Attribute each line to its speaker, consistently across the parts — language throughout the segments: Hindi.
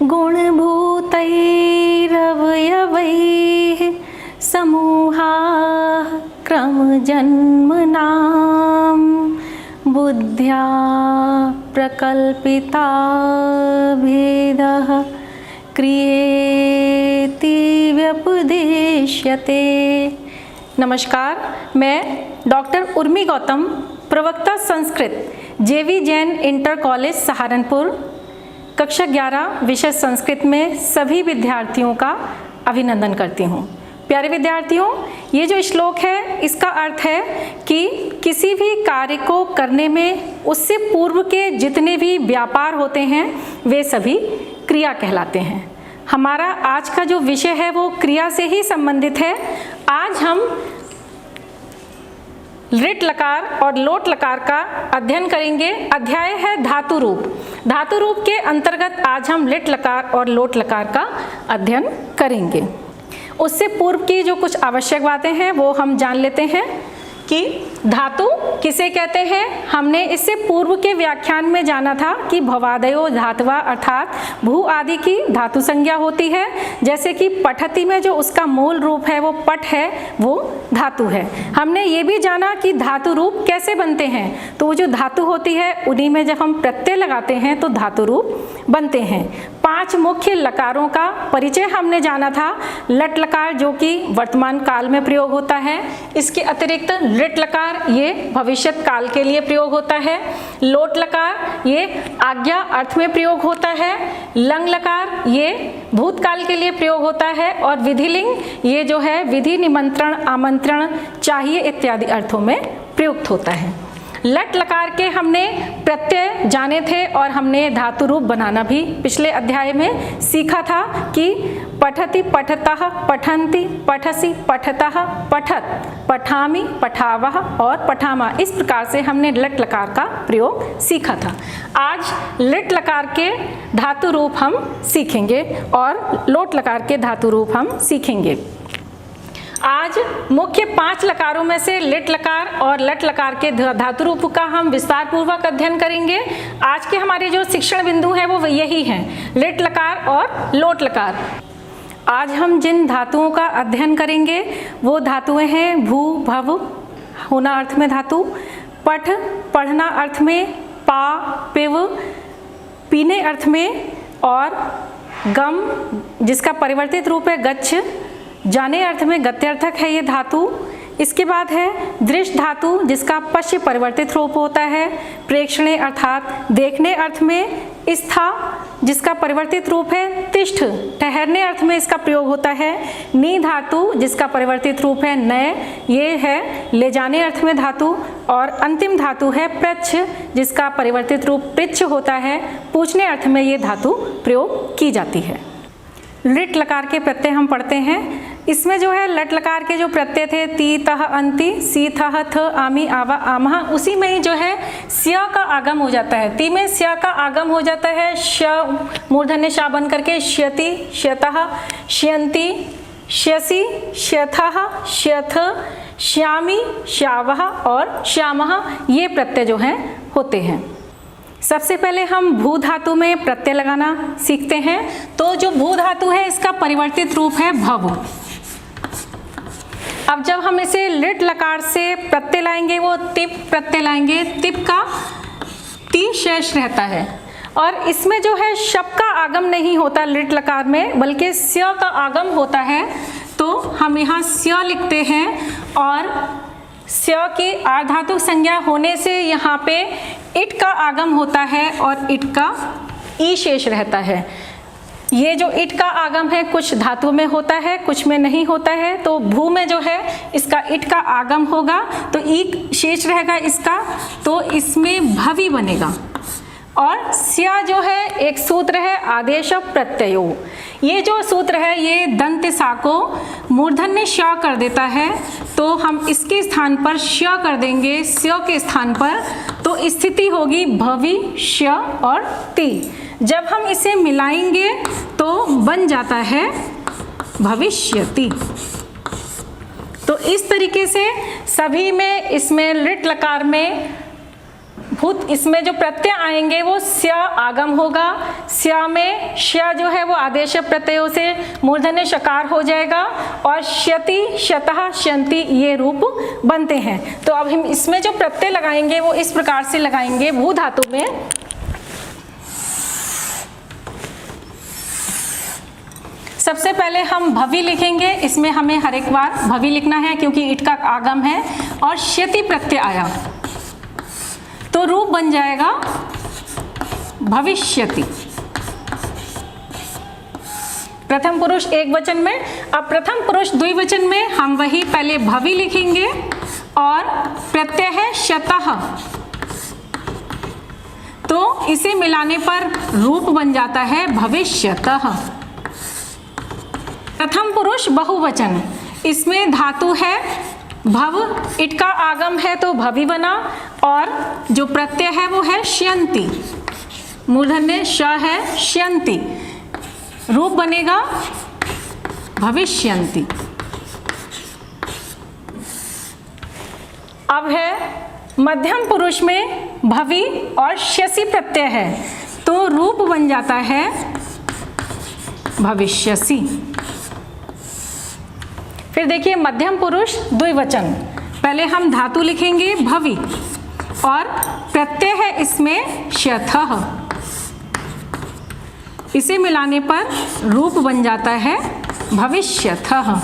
Speaker 1: गुणभूतैरवयवैः समूहाः क्रमजन्मनां बुद्ध्या प्रकल्पिता भेदः क्रियेति व्यपदेश्यते। नमस्कार, मैं डॉक्टर उर्मी गौतम, प्रवक्ता संस्कृत, जेवी जैन इंटर कॉलेज सहारनपुर, कक्षा 11 विषय संस्कृत में सभी विद्यार्थियों का अभिनंदन करती हूँ। प्यारे विद्यार्थियों, ये जो श्लोक है इसका अर्थ है कि किसी भी कार्य को करने में उससे पूर्व के जितने भी व्यापार होते हैं वे सभी क्रिया कहलाते हैं। हमारा आज का जो विषय है वो क्रिया से ही संबंधित है। आज हम लिट लकार और लोट लकार का अध्ययन करेंगे। अध्याय है धातु रूप। धातु रूप के अंतर्गत आज हम लिट लकार और लोट लकार का अध्ययन करेंगे। उससे पूर्व की जो कुछ आवश्यक बातें हैं वो हम जान लेते हैं कि धातु किसे कहते हैं। हमने इससे पूर्व के व्याख्यान में जाना था कि भवादयो धातवा अर्थात भू आदि की धातु संज्ञा होती है। जैसे कि पठति में जो उसका मूल रूप है वो पट है, वो धातु है। हमने ये भी जाना कि धातु रूप कैसे बनते हैं। तो वो जो धातु होती है उन्हीं में जब हम प्रत्यय लगाते हैं तो धातु रूप बनते हैं। 5 मुख्य लकारों का परिचय हमने जाना था। लट लकार जो कि वर्तमान काल में प्रयोग होता है। इसके अतिरिक्त लिट लकार ये भविष्यत काल के लिए प्रयोग होता है। लोट लकार ये आज्ञा अर्थ में प्रयोग होता है। लंग लकार ये भूतकाल के लिए प्रयोग होता है। और विधिलिंग ये जो है विधि, निमंत्रण, आमंत्रण, चाहिए इत्यादि अर्थों में प्रयुक्त होता है। लट लकार के हमने प्रत्यय जाने थे और हमने धातु रूप बनाना भी पिछले अध्याय में सीखा था कि पठति, पठतः, पठन्ति, पठसि, पठतः, पठत, पठामि, पठावः और पठामा। इस प्रकार से हमने लट लकार का प्रयोग सीखा था। आज लिट लकार के धातु रूप हम सीखेंगे और लोट लकार के धातु रूप हम सीखेंगे। आज मुख्य 5 लकारों में से लिट लकार और लट लकार के धातु रूप का हम विस्तार पूर्वक अध्ययन करेंगे। आज के हमारे जो शिक्षण बिंदु हैं वो यही हैं, लिट लकार और लोट लकार। आज हम जिन धातुओं का अध्ययन करेंगे वो धातुएं हैं भू, भव, होना अर्थ में धातु, पठ, पढ़ना अर्थ में, पा, पिव, पीने अर्थ में, और गम जिसका परिवर्तित रूप है गच्छ, जाने अर्थ में गत्यर्थक है ये धातु। इसके बाद है दृष्ट धातु जिसका पश्य परिवर्तित रूप होता है। प्रेक्षणे अर्थात देखने अर्थ में, स्था जिसका परिवर्तित रूप है तिष्ठ, ठहरने अर्थ में इसका प्रयोग होता है। नी धातु जिसका परिवर्तित रूप है नय, ये है ले जाने अर्थ में धातु। और अंतिम धातु है प्रच्छ जिसका परिवर्तित रूप पृच्छ होता है, पूछने अर्थ में ये धातु प्रयोग की जाती है। लिट लकार के प्रत्यय हम पढ़ते हैं। इसमें जो है लट लकार के जो प्रत्यय थे ती, तह, अंति, सी, थह, थ, आमी, आवा, आमह, उसी में ही जो है स्या का आगम हो जाता है। ती में स्या का आगम हो जाता है। श मूर्धन्य शा बन करके श्यति, श्यतः, श्यन्ति, श्यसि, श्यथः, श्यथ, श्यामी, श्यावः और श्यामः, ये प्रत्यय जो हैं होते हैं। सबसे पहले हम भू धातु में प्रत्यय लगाना सीखते हैं। तो जो भू धातु है इसका परिवर्तित रूप है भव। अब जब हम इसे लिट लकार से प्रत्यय लाएंगे वो तिप प्रत्यय लाएंगे। तिप का ती शेष रहता है और इसमें जो है शप का आगम नहीं होता लिट लकार में, बल्कि स्या का आगम होता है। तो हम यहाँ स्या लिखते हैं और स्या की आर्धातुक संज्ञा होने से यहाँ पे इट का आगम होता है और इट का ई शेष रहता है। ये जो इट का आगम है कुछ धातु में होता है, कुछ में नहीं होता है। तो भू में जो है इसका इट का आगम होगा तो ई शेष रहेगा इसका, तो इसमें भवि बनेगा। और स्या जो है एक सूत्र है आदेश प्रत्ययो। ये जो सूत्र है ये दंत सा को मूर्धन्य श कर देता है, तो हम इसके स्थान पर श कर देंगे स्या के स्थान पर, तो स्थिति होगी भविष्य और ति। जब हम इसे मिलाएंगे तो बन जाता है भविष्यति। तो इस तरीके से सभी में इसमें लिट लकार में भूत इसमें जो प्रत्यय आएंगे वो स्य आगम होगा। स्य में श जो है वो आदेश प्रत्ययों से मूर्धन्य शकार हो जाएगा और श्यति, शतः, श्यन्ति ये रूप बनते हैं। तो अब हम इसमें जो प्रत्यय लगाएंगे वो इस प्रकार से लगाएंगे। भू धातु में सबसे पहले हम भवि लिखेंगे। इसमें हमें हर एक बार भवि लिखना है क्योंकि ईट का आगम है और श्यति प्रत्यय आया तो रूप बन जाएगा भविष्यति। प्रथम पुरुष एक वचन में। अब प्रथम पुरुष द्विवचन में हम वही पहले भवि लिखेंगे और प्रत्यय है शतः, तो इसे मिलाने पर रूप बन जाता है भविष्यतः। प्रथम पुरुष बहुवचन, इसमें धातु है भव, इट का आगम है तो भवि बना और जो प्रत्यय है वो है श्यन्ति, मूर्धन्य श है श्यन्ति, रूप बनेगा भविष्यन्ति। अब है मध्यम पुरुष में भवि और श्यसि प्रत्यय है तो रूप बन जाता है भविष्यसि। फिर देखिए मध्यम पुरुष द्विवचन, पहले हम धातु लिखेंगे भवि और प्रत्यय है इसमें शथः, इसे मिलाने पर रूप बन जाता है भविष्यथः।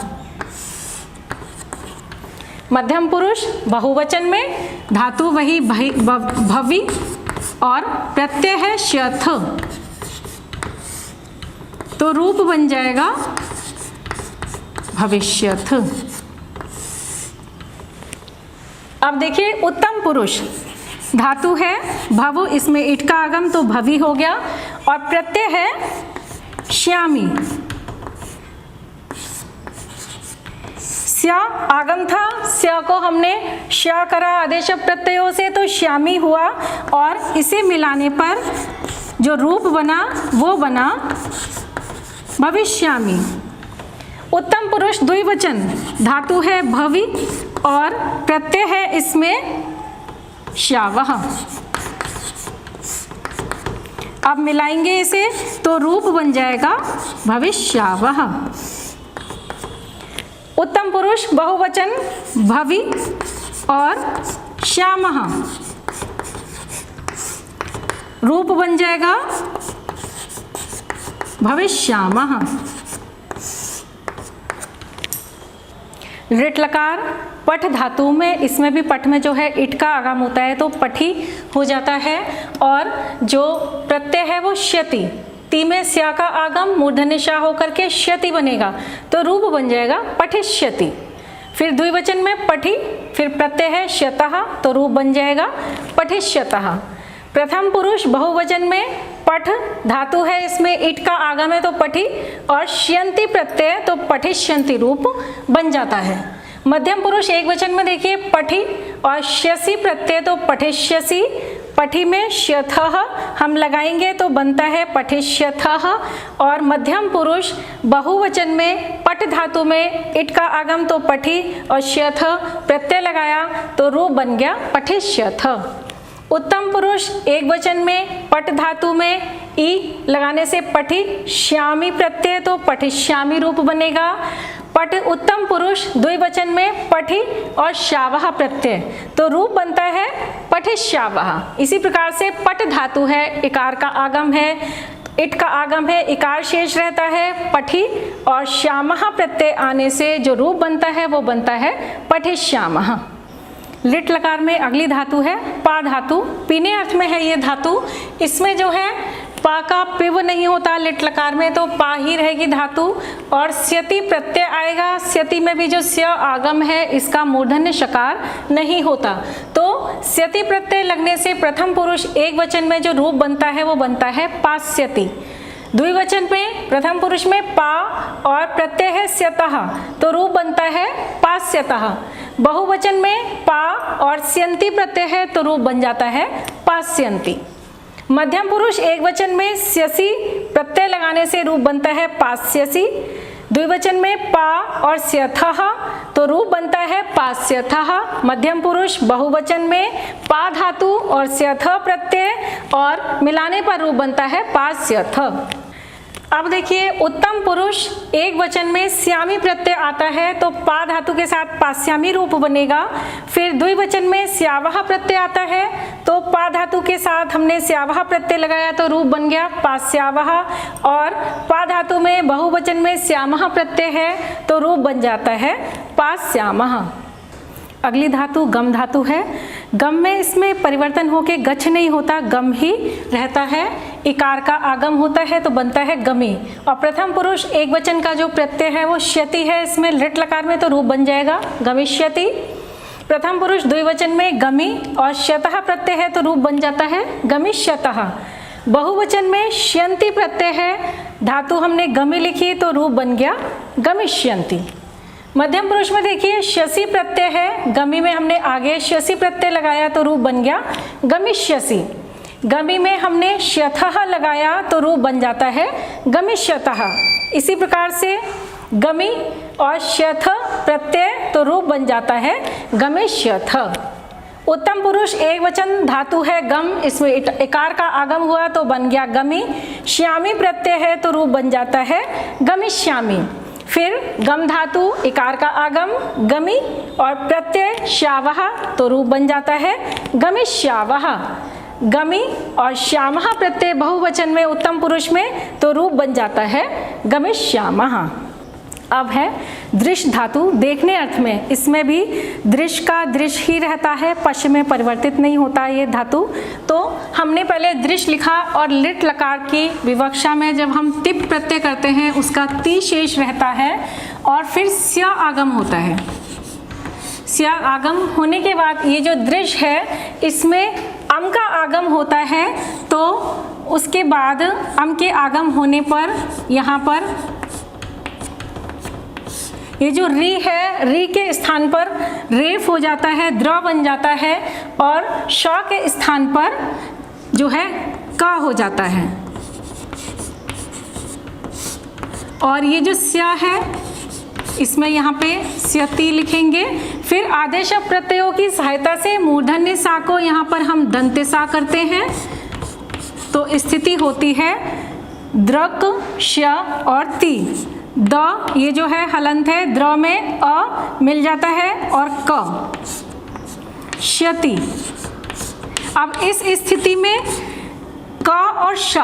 Speaker 1: मध्यम पुरुष बहुवचन में धातु वही भवि और प्रत्यय है शथ तो रूप बन जाएगा भविष्यथ। अब देखिए उत्तम पुरुष, धातु है भव, इसमें ईट का आगम तो भवि हो गया और प्रत्यय है श्यामी। स्या आगम था, स्या को हमने श्या करा आदेश प्रत्ययों से तो श्यामी हुआ और इसे मिलाने पर जो रूप बना वो बना भविष्यामी। उत्तम पुरुष द्विवचन, धातु है भवि और प्रत्यय है इसमें श्यावः। अब मिलाएंगे इसे तो रूप बन जाएगा भविष्यावः। उत्तम पुरुष बहुवचन भवि और श्यामः, रूप बन जाएगा भविष्यामः। लिट लकार पठ धातु में, इसमें भी पठ में जो है इट का आगम होता है तो पठी हो जाता है और जो प्रत्यय है वो श्यति, ती में स्या का आगम मूर्धन्य शा होकर के श्यति बनेगा तो रूप बन जाएगा पठिष्यति। फिर द्विवचन में पठी, फिर प्रत्यय है श्यतः तो रूप बन जाएगा पठिष्यतः। प्रथम पुरुष बहुवचन में पठ, धातु है इसमें ईट का आगम है तो पठी और श्यन्ति प्रत्यय तो पठिष्यन्ति रूप बन जाता है। मध्यम पुरुष एक वचन में देखिए पठी और श्यसि प्रत्यय तो पठिष्यसि, पठी में श्यथः हम लगाएंगे तो बनता है पठिष्यथः। और मध्यम पुरुष बहुवचन में पट धातु में ईट का आगम तो पठी और श्यथ प्रत्यय लगाया तो रूप बन गया पठिष्यथ। उत्तम पुरुष एक वचन में पट धातु में ई लगाने से पठी, श्यामी प्रत्यय तो पठिश्यामी रूप बनेगा। पट उत्तम पुरुष द्विवचन में पठी और श्यावः प्रत्यय तो रूप बनता है पठिश्यावः। इसी प्रकार से पट धातु है, इकार का आगम है, इट का आगम है, इकार शेष रहता है, पठी और श्यामः प्रत्यय आने से जो रूप बनता है वो बनता है पठिश्यामः। लिट लकार में अगली धातु है पा धातु, पीने अर्थ में है ये धातु। इसमें जो है पा का पिव नहीं होता लिट लकार में तो पा ही रहेगी धातु और स्यति प्रत्यय आएगा। स्यति में भी जो स्य आगम है इसका मूर्धन्य शकार नहीं होता तो स्यति प्रत्यय लगने से प्रथम पुरुष एक वचन में जो रूप बनता है वो बनता है पास्यति। द्विवचन में प्रथम पुरुष में पा और प्रत्यय है स्यतः तो रूप बनता है पास्यतः। बहुवचन में पा और स्यन्ति प्रत्यय है तो रूप बन जाता है पास्यन्ति। मध्यम पुरुष एक वचन में स्यसि प्रत्यय लगाने से रूप बनता है पास्यसि। द्विवचन में पा और स्यथः तो रूप बनता है पास्यथः। मध्यम पुरुष बहुवचन में पा धातु और स्यथ प्रत्यय और मिलाने पर रूप बनता है पास्यथ। अब देखिए उत्तम पुरुष एक वचन में स्यामी प्रत्यय आता है तो पा धातु के साथ पास्यामी रूप बनेगा। फिर द्विवचन में स्यावह प्रत्यय आता है तो पा धातु के साथ हमने स्यावह प्रत्यय लगाया तो रूप बन गया पास्यावह। और पा धातु में बहुवचन में श्यामः प्रत्यय है तो रूप बन जाता है पास्यामः। अगली धातु गम धातु है। गम में इसमें परिवर्तन होके गच्छ नहीं होता, गम ही रहता है। इकार का आगम होता है तो बनता है गमी। और प्रथम पुरुष एक वचन का जो प्रत्यय है वो श्यति है, इसमें लिट लकार में तो रूप बन जाएगा गमिष्यति। प्रथम पुरुष द्विवचन में गमी और श्यतः प्रत्यय है तो रूप बन जाता है गमिष्यतः। बहुवचन में श्यन्ति प्रत्यय है, धातु हमने गमी लिखी तो रूप बन गया गमिष्यन्ति। मध्यम पुरुष में देखिए श्यसि प्रत्यय है, गमी में हमने आगे श्यसि प्रत्यय लगाया तो रूप बन गया गमिष्यसि। गमी में हमने श्यथः लगाया तो रूप बन जाता है गमिष्यतः। इसी प्रकार से गमी और श्यथ प्रत्यय तो रूप बन जाता है गमिष्यथ। उत्तम पुरुष एक वचन धातु है गम, इसमें इकार का आगम हुआ तो बन गया गमी। श्यामी प्रत्यय है तो रूप बन जाता है गमिष्यामी। फिर गम धातु इकार का आगम गमी और प्रत्यय श्यावह तो रूप बन जाता है गमिष्यावह। गमी और श्यामः प्रत्यय बहुवचन में उत्तम पुरुष में तो रूप बन जाता है गमिष्यामः। अब है दृश्य धातु देखने अर्थ में, इसमें भी दृश्य का दृश्य ही रहता है, पश्च में परिवर्तित नहीं होता ये धातु। तो हमने पहले दृश्य लिखा और लिट लकार की विवक्षा में जब हम तिप प्रत्यय करते हैं उसका ती शेष रहता है और फिर स्या आगम होता है। स्या आगम होने के बाद ये जो दृश्य है इसमें अम का आगम होता है तो उसके बाद अम के आगम होने पर यहाँ पर ये जो री है, री के स्थान पर रेफ हो जाता है, द्र बन जाता है और श के स्थान पर जो है का हो जाता है। और ये जो स्या है इसमें यहाँ पे स्यति लिखेंगे। फिर आदेश प्रत्ययों की सहायता से मूर्धन्य सा को यहाँ पर हम दंत्य सा करते हैं तो स्थिति होती है द्रक श और ती। द ये जो है हलंत है, द्र में अ मिल जाता है और क श्यति। अब इस स्थिति में क और श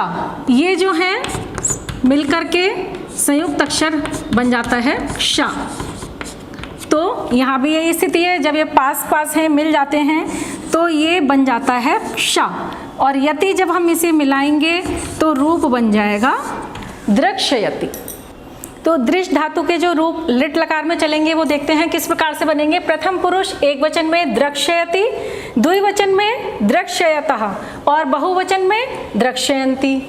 Speaker 1: ये जो है मिलकर के संयुक्त अक्षर बन जाता है श। तो यहाँ भी यही स्थिति है, जब ये पास पास है मिल जाते हैं तो ये बन जाता है श। और यति जब हम इसे मिलाएंगे तो रूप बन जाएगा दृक्षयति। तो दृश्य धातु के जो रूप लिट लकार में चलेंगे वो देखते हैं किस प्रकार से बनेंगे। प्रथम पुरुष एक वचन में द्रक्षयति, द्विवचन में द्रक्षयतः और बहुवचन में द्रक्षयन्ति।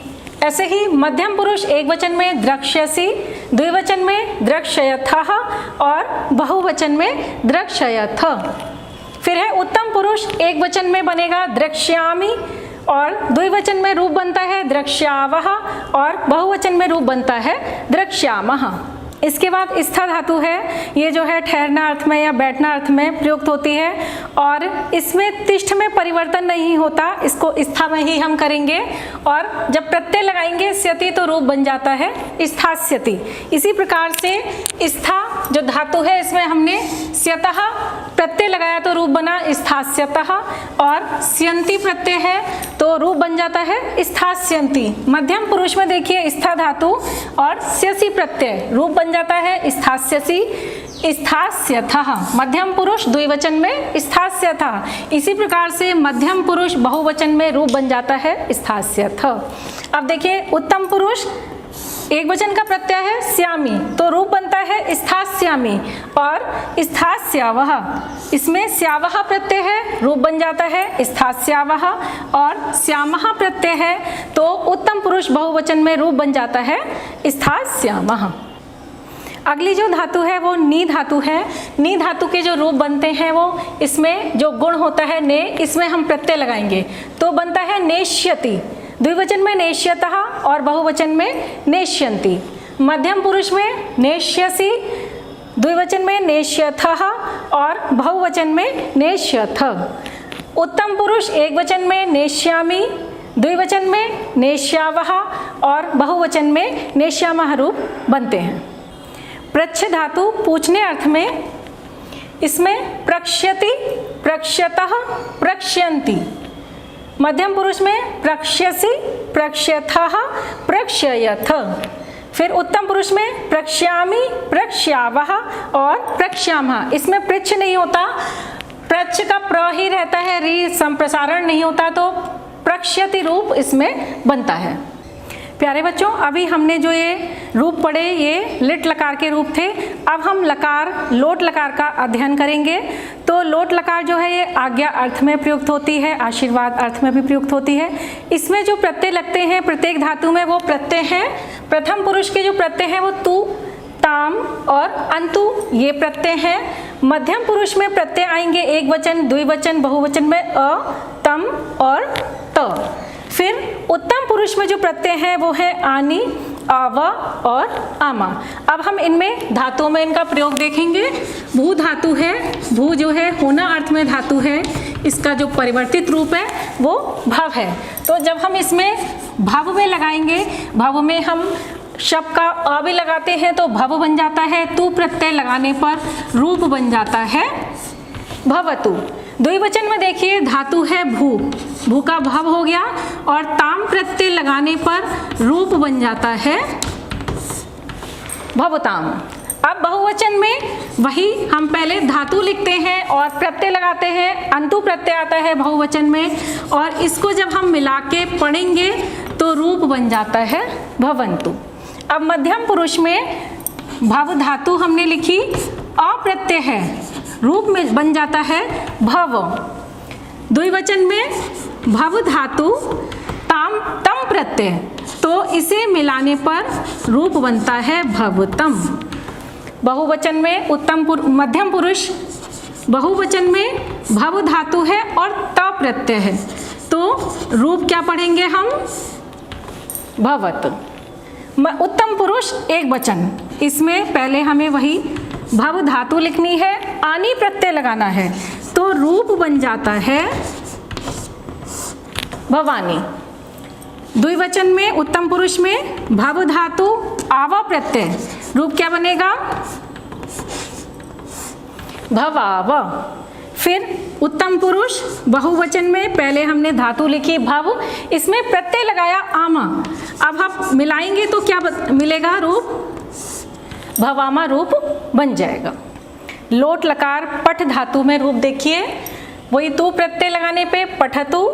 Speaker 1: ऐसे ही मध्यम पुरुष एक वचन में द्रक्ष्यसि, द्विवचन में द्रक्षयथः और बहुवचन में द्रक्षयथ। फिर है उत्तम पुरुष एक वचन में बनेगा द्रक्ष्यामि और द्विवचन में रूप बनता है द्रक्ष्यावः और बहुवचन में रूप बनता है द्रक्ष्यामः। इसके बाद स्था धातु है, ये जो है ठहरना अर्थ में या बैठना अर्थ में प्रयुक्त होती है और इसमें तिष्ठ में परिवर्तन नहीं होता, इसको स्था में ही हम करेंगे। और जब प्रत्यय लगाएंगे स्यति तो रूप बन जाता है स्थास्यति। इसी प्रकार से स्था जो धातु है इसमें हमने स्यतः प्रत्यय लगाया तो रूप बना स्थास्यतः और स्यन्ति प्रत्यय है तो रूप बन जाता है स्थास्यन्ति। मध्यम पुरुष में देखिए स्था धातु और स्यसि प्रत्यय रूप बन जाता है स्थास्यसि स्थास्यथः। मध्यम पुरुष द्विवचन में स्थास्यथः। इसी प्रकार से मध्यम पुरुष बहुवचन में रूप बन जाता है स्थास्यथ। अब देखिए उत्तम पुरुष एक वचन का प्रत्यय है स्यामी तो रूप बनता है स्थास्यामी और स्थास्यावः। इसमें स्यावः प्रत्यय है रूप बन जाता है स्थास्यावः और श्यामः प्रत्यय है तो उत्तम पुरुष बहुवचन में रूप बन जाता है स्थास्यामः। अगली जो धातु है वो नी धातु है। नी धातु के जो रूप बनते हैं वो इसमें जो गुण होता है ने, इसमें हम प्रत्यय लगाएंगे तो बनता है नेष्यति। द्विवचन में नेष्यतः और बहुवचन में नेष्यन्ति। मध्यम पुरुष में नेष्यसि, द्विवचन में नेष्यथः और बहुवचन में नेष्यथ। उत्तम पुरुष एक वचन में नेष्यामि, द्विवचन में नेष्यावः और बहुवचन में नेष्यामः रूप बनते हैं। प्रच्छ धातु पूछने अर्थ में, इसमें प्रक्ष्यति, प्रक्ष्यतः, प्रक्ष्यन्ति। मध्यम पुरुष में प्रक्ष्यसि, प्रक्ष्यथः, प्रक्ष्ययथ। फिर उत्तम पुरुष में प्रक्ष्यामि, प्रक्ष्यावः और प्रक्ष्यामः। इसमें पृच्छ नहीं होता, प्रच्छ का प्र ही रहता है, री संप्रसारण नहीं होता, तो प्रक्ष्यति रूप इसमें बनता है। प्यारे बच्चों, अभी हमने जो ये रूप पढ़े ये लिट लकार के रूप थे। अब हम लकार लोट लकार का अध्ययन करेंगे। तो लोट लकार जो है ये आज्ञा अर्थ में प्रयुक्त होती है, आशीर्वाद अर्थ में भी प्रयुक्त होती है। इसमें जो प्रत्यय लगते हैं प्रत्येक धातु में वो प्रत्यय हैं। प्रथम पुरुष के जो प्रत्यय हैं वो तु, ताम और अंतु ये प्रत्यय हैं। मध्यम पुरुष में प्रत्यय आएंगे एक वचन, द्विवचन, बहुवचन में अ, तम और त। फिर उत्तम पुरुष में जो प्रत्यय हैं वो है आनी, आव और आमा। अब हम इनमें धातुओं में इनका प्रयोग देखेंगे। भू धातु है, भू जो है होना अर्थ में धातु है, इसका जो परिवर्तित रूप है वो भव है। तो जब हम इसमें भव में लगाएंगे, भव में हम शब्द का अ भी लगाते हैं तो भव बन जाता है, तू प्रत्यय लगाने पर रूप बन जाता है भवतु। द्विवचन में देखिए धातु है भू, भू का भव हो गया और ताम प्रत्यय लगाने पर रूप बन जाता है भवताम। अब बहुवचन में वही हम पहले धातु लिखते हैं और प्रत्यय लगाते हैं, अंतु प्रत्यय आता है बहुवचन में, और इसको जब हम मिला के पढ़ेंगे तो रूप बन जाता है भवंतु। अब मध्यम पुरुष में भव धातु हमने लिखी, अप्रत्यय है, रूप में बन जाता है भव। द्विवचन में भव धातु ताम तम प्रत्यय, तो इसे मिलाने पर रूप बनता है भवतम। बहुवचन में मध्यम पुरुष, बहुवचन में भव धातु है और त प्रत्यय है, तो रूप क्या पढ़ेंगे हम भवत। उत्तम पुरुष एक वचन, इसमें पहले हमें वही भव धातु लिखनी है, आनी प्रत्यय लगाना है, तो रूप बन जाता है भवानी। द्विवचन में उत्तम पुरुष में भव धातु आवा प्रत्यय, रूप क्या बनेगा भवाव। फिर उत्तम पुरुष बहुवचन में पहले हमने धातु लिखी भव, इसमें प्रत्यय लगाया आमा। अब हम मिलाएंगे तो क्या मिलेगा रूप भवामा रूप बन जाएगा। लोट लकार पठ धातु में रूप देखिए, वही तू प्रत्यय लगाने पे पठतु।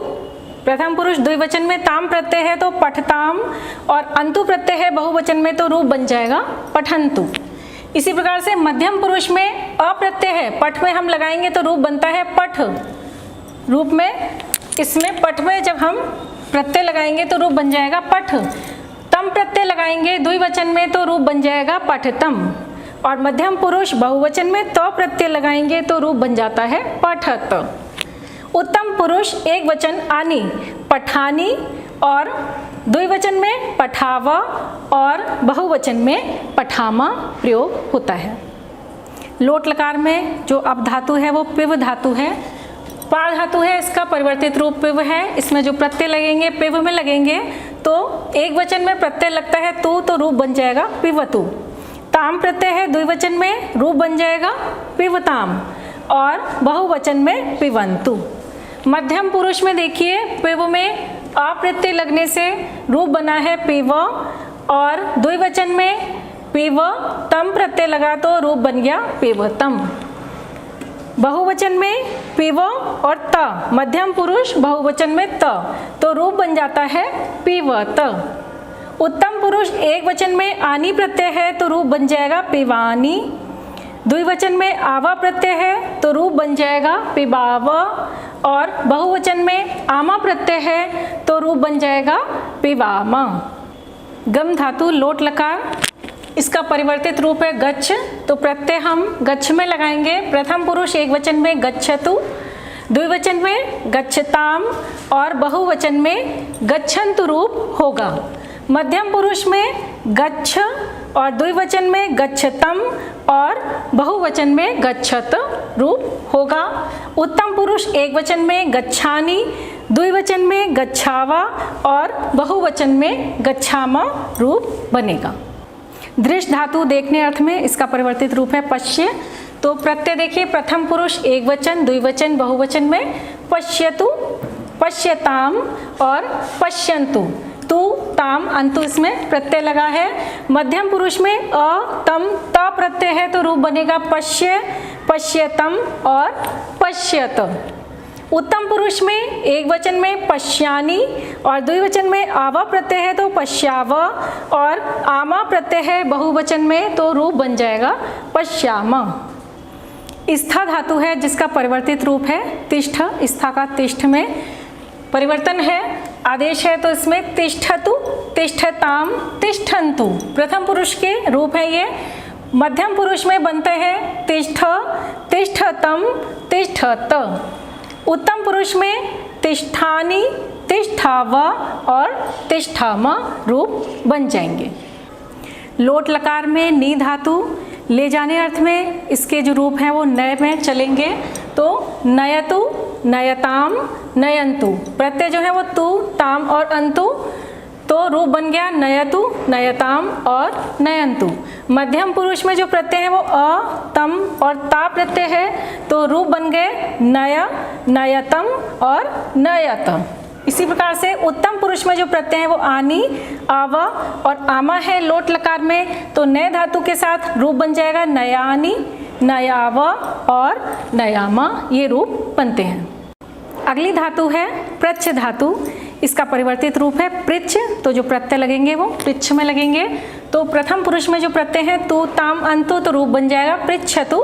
Speaker 1: प्रथम पुरुष द्विवचन में ताम प्रत्यय है तो पठताम, और अंतु प्रत्यय है बहुवचन में तो रूप बन जाएगा पठंतु। इसी प्रकार से मध्यम पुरुष में अप्रत्यय है, पठ में हम लगाएंगे तो रूप बनता है पठ। रूप में इसमें पठ में जब हम प्रत्यय लगाएंगे तो रूप बन जाएगा पठ। तम प्रत्यय लगाएंगे द्विवचन में तो रूप बन जाएगा पठतम, और मध्यम पुरुष बहुवचन में तो प्रत्यय लगाएंगे तो रूप बन जाता है पठत। उत्तम पुरुष एक वचन आनी, पठानी, और द्विवचन में पठावा और बहुवचन में पठामा प्रयोग होता है। लोट लकार में जो अब धातु है वो पिव धातु है, पार धातु है, इसका परिवर्तित रूप पिव है। इसमें जो प्रत्यय लगेंगे पिव में लगेंगे, तो एक वचन में प्रत्यय लगता है तू तो रूप बन जाएगा पिवतु। ताम प्रत्यय है द्विवचन में, रूप बन जाएगा पिवताम, और बहुवचन में पिवंतु। मध्यम पुरुष में देखिए पिव में अप्रत्यय लगने से रूप बना है पिव, और द्विवचन में पिव तम प्रत्यय लगा तो रूप बन गया पिवतम। बहुवचन में पिव और त, मध्यम पुरुष बहुवचन में त, तो रूप बन जाता है पिवत। उत्तम पुरुष एक वचन में आनी प्रत्यय है तो रूप बन जाएगा पिवानी। द्विवचन में आवा प्रत्यय है तो रूप बन जाएगा पिबाव, और बहुवचन में आमा प्रत्यय है तो रूप बन जाएगा पिवामा। गम धातु लोट लकार, इसका परिवर्तित रूप है गच्छ, तो प्रत्यय हम गच्छ में लगाएंगे। प्रथम पुरुष एक वचन में गच्छतु, द्विवचन में गच्छताम, और बहुवचन में गच्छन्तु रूप होगा। मध्यम पुरुष में गच्छ और द्विवचन में गच्छतम और बहुवचन में गच्छत रूप होगा। उत्तम पुरुष एक वचन में गच्छानि, द्विवचन में गच्छावा और बहुवचन में गच्छामा रूप बनेगा। दृश्य धातु देखने अर्थ में इसका परिवर्तित रूप है पश्य। तो प्रत्यय देखिए, प्रथम पुरुष एक वचन, द्विवचन, बहुवचन में पश्यतु, पश्यताम और पश्यन्तु। तु ताम अंतु इसमें प्रत्यय लगा है। मध्यम पुरुष में अ तम त प्रत्यय है तो रूप बनेगा पश्य, पश्यतम और पश्यत। उत्तम पुरुष में एक वचन में पश्यानि और द्विवचन में आवा प्रत्यय है तो पश्याव और आमा प्रत्यय है बहुवचन में तो रूप बन जाएगा पश्याम। स्था धातु है जिसका परिवर्तित रूप है तिष्ठ। स्था का तिष्ठ में परिवर्तन है, आदेश है तो इसमें तिष्ठतु, तिष्ठताम, तिष्ठन्तु प्रथम पुरुष के रूप है ये। मध्यम पुरुष में बनते हैं तिष्ठ, तिष्ठतम, तिष्ठत। उत्तम पुरुष में तिष्ठानि, तिष्ठाव और तिष्ठाम रूप बन जाएंगे। लोट लकार में नी धातु ले जाने अर्थ में इसके जो रूप हैं वो नय में चलेंगे। तो नयतु, नयताम, नयन्तु प्रत्यय जो है वो तु, ताम और अंतु तो रूप बन गया नयतु, नयताम और नयन्तु। मध्यम पुरुष में जो प्रत्यय है वो अ, तम और ता प्रत्यय है तो रूप बन गए नय, नयतम और नयत। इसी प्रकार से उत्तम पुरुष में जो प्रत्यय है वो आनी, आवा और आमा है लोट लकार में तो नय धातु के साथ रूप बन जाएगा नयानि, नयावा और नयामा, ये रूप बनते हैं। अगली धातु है प्रच्छ धातु। इसका परिवर्तित रूप है पृच्छ। तो जो प्रत्यय लगेंगे वो पृच्छ में लगेंगे। तो प्रथम पुरुष में जो प्रत्यय है तु, ताम, अंतु तो रूप बन जाएगा पृच्छतु,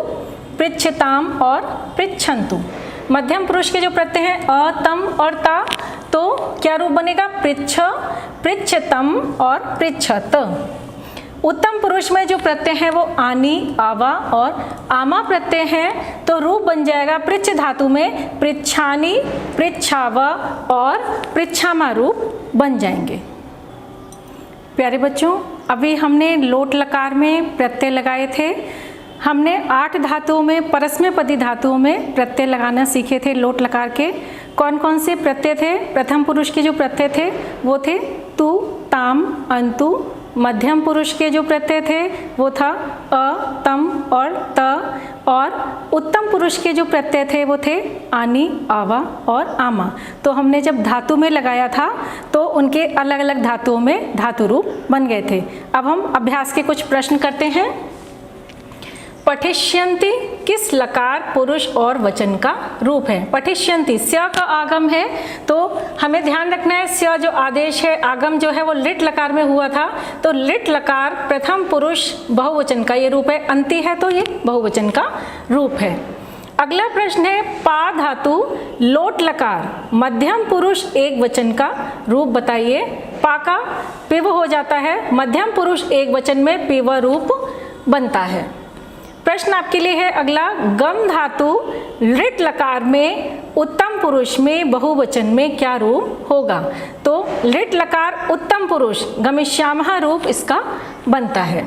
Speaker 1: पृच्छताम और पृच्छन्तु। मध्यम पुरुष के जो प्रत्यय हैं अ, तम और ता तो क्या रूप बनेगा पृच्छ, पृच्छतम और पृच्छत। उत्तम पुरुष में जो प्रत्यय है वो आनी, आवा और आमा प्रत्यय है तो रूप बन जाएगा पृच्छ धातु में पृच्छानि, पृच्छावा और पृच्छामा रूप बन जाएंगे। प्यारे बच्चों, अभी हमने लोट लकार में प्रत्यय लगाए थे। हमने 8 धातुओं में परस्मैपदी धातुओं में प्रत्यय लगाना सीखे थे लोट लकार के। कौन कौन से प्रत्यय थे? प्रथम पुरुष के जो प्रत्यय थे वो थे तु, ताम, अंतु। मध्यम पुरुष के जो प्रत्यय थे वो था अ, तम और त। और उत्तम पुरुष के जो प्रत्यय थे वो थे आनी, आवा और आमा। तो हमने जब धातु में लगाया था तो उनके अलग अलग धातुओं में धातु रूप बन गए थे। अब हम अभ्यास के कुछ प्रश्न करते हैं। पठिष्यन्ति किस लकार पुरुष और वचन का रूप है? पठिष्यन्ति स्य का आगम है तो हमें ध्यान रखना है स्य जो आदेश है, आगम जो है वो लिट लकार में हुआ था तो लिट लकार प्रथम पुरुष बहुवचन का ये रूप है। अंति है तो ये बहुवचन का रूप है। अगला प्रश्न है पा धातु लोट लकार मध्यम पुरुष एक वचन का रूप बताइए। पा का पिव हो जाता है, मध्यम पुरुष एक वचन में पिव रूप बनता है। प्रश्न आपके लिए है अगला, गम धातु लिट लकार में उत्तम पुरुष में बहुवचन में क्या रूप होगा? तो लिट लकार उत्तम पुरुष गमिष्यामः रूप इसका बनता है।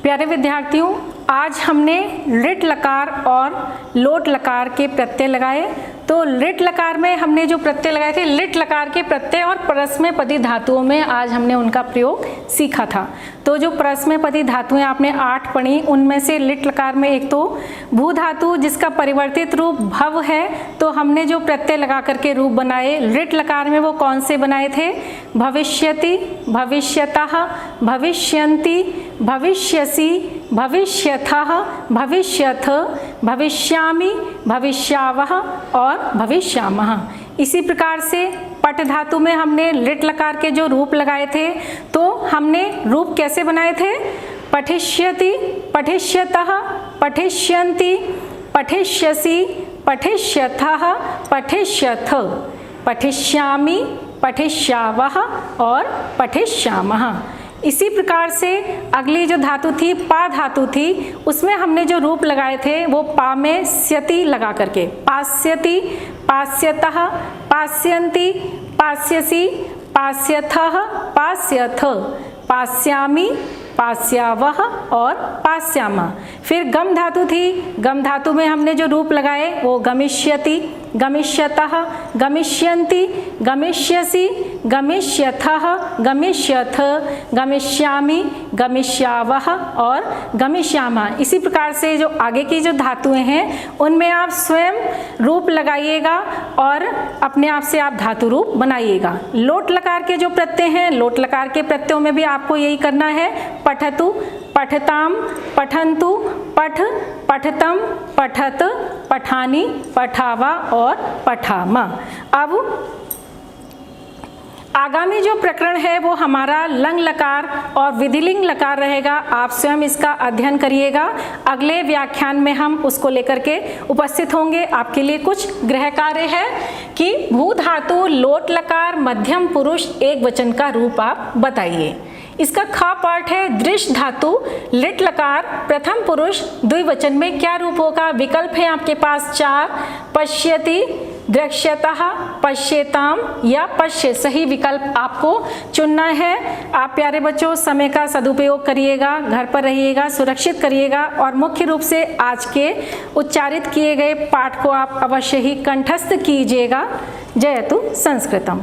Speaker 1: प्यारे विद्यार्थियों, आज हमने लिट लकार और लोट लकार के प्रत्यय लगाए। तो लिट लकार में हमने जो प्रत्यय लगाए थे लिट लकार के प्रत्यय और परस्मैपदी धातुओं में आज हमने उनका प्रयोग सीखा था। तो जो परस्मैपदी धातुएं आपने 8 पढ़ी उनमें से लिट लकार में एक तो भू धातु जिसका परिवर्तित रूप भव है तो हमने जो प्रत्यय लगा करके रूप बनाए लिट लकार में वो कौन से बनाए थे? भविष्यति, भविष्यतः, भविष्यन्ति, भविष्यसि, भविष्यथः, भविष्यथ, भविष्यामि, भविष्यावः और भविष्यामः। इसी प्रकार से पट धातु में हमने लिट लकार के जो रूप लगाए थे तो हमने रूप कैसे बनाए थे? पठिष्यति, पठिष्यतः, पठिष्यन्ति, पठिष्यसि, पठिष्यथः, पठिष्यथ, पठिष्यामि, पठिष्यावः और पठिष्यामः। इसी प्रकार से अगली जो धातु थी पा धातु थी उसमें हमने जो रूप लगाए थे वो पा में स्यति लगा करके पास्यति, पास्यतः, पास्यन्ति, पास्यसि, पास्यथः, पास्यथ, पास्यामि, पास्यावः और पास्यामः। फिर गम धातु थी, गम धातु में हमने जो रूप लगाए वो गमिष्यति, गमिष्यतः, गमिष्यन्ति, गमिष्यसि, गमिष्यथः, गमिष्यथ, गमिष्यामि, गमिष्यावः और गमिष्यामः। इसी प्रकार से जो आगे की जो धातुएं हैं उनमें आप स्वयं रूप लगाइएगा और अपने आप से आप धातु रूप बनाइएगा। लोट लकार के जो प्रत्यय हैं, लोट लकार के प्रत्ययों में भी आपको यही करना है। पठतु, पठताम, पठन्तु, पठ, पठतम, पठत, पठानि, पठावा और पठामा। अब आगामी जो प्रकरण है वो हमारा लंग लकार और विधिलिंग लकार रहेगा। आप स्वयं इसका अध्ययन करिएगा। अगले व्याख्यान में हम उसको लेकर के उपस्थित होंगे। आपके लिए कुछ गृह कार्य है कि भू धातु लोट लकार मध्यम पुरुष एक वचन का रूप आप बताइए। इसका ख पार्ट है दृश धातु लिट लकार प्रथम पुरुष द्विवचन में क्या रूप होगा। विकल्प है आपके पास 4, पश्यति, दृश्यतः, पश्येताम या पश्य। सही विकल्प आपको चुनना है। आप प्यारे बच्चों समय का सदुपयोग करिएगा, घर पर रहिएगा, सुरक्षित करिएगा और मुख्य रूप से आज के उच्चारित किए गए पाठ को आप अवश्य ही कंठस्थ कीजिएगा। जयतु संस्कृतम।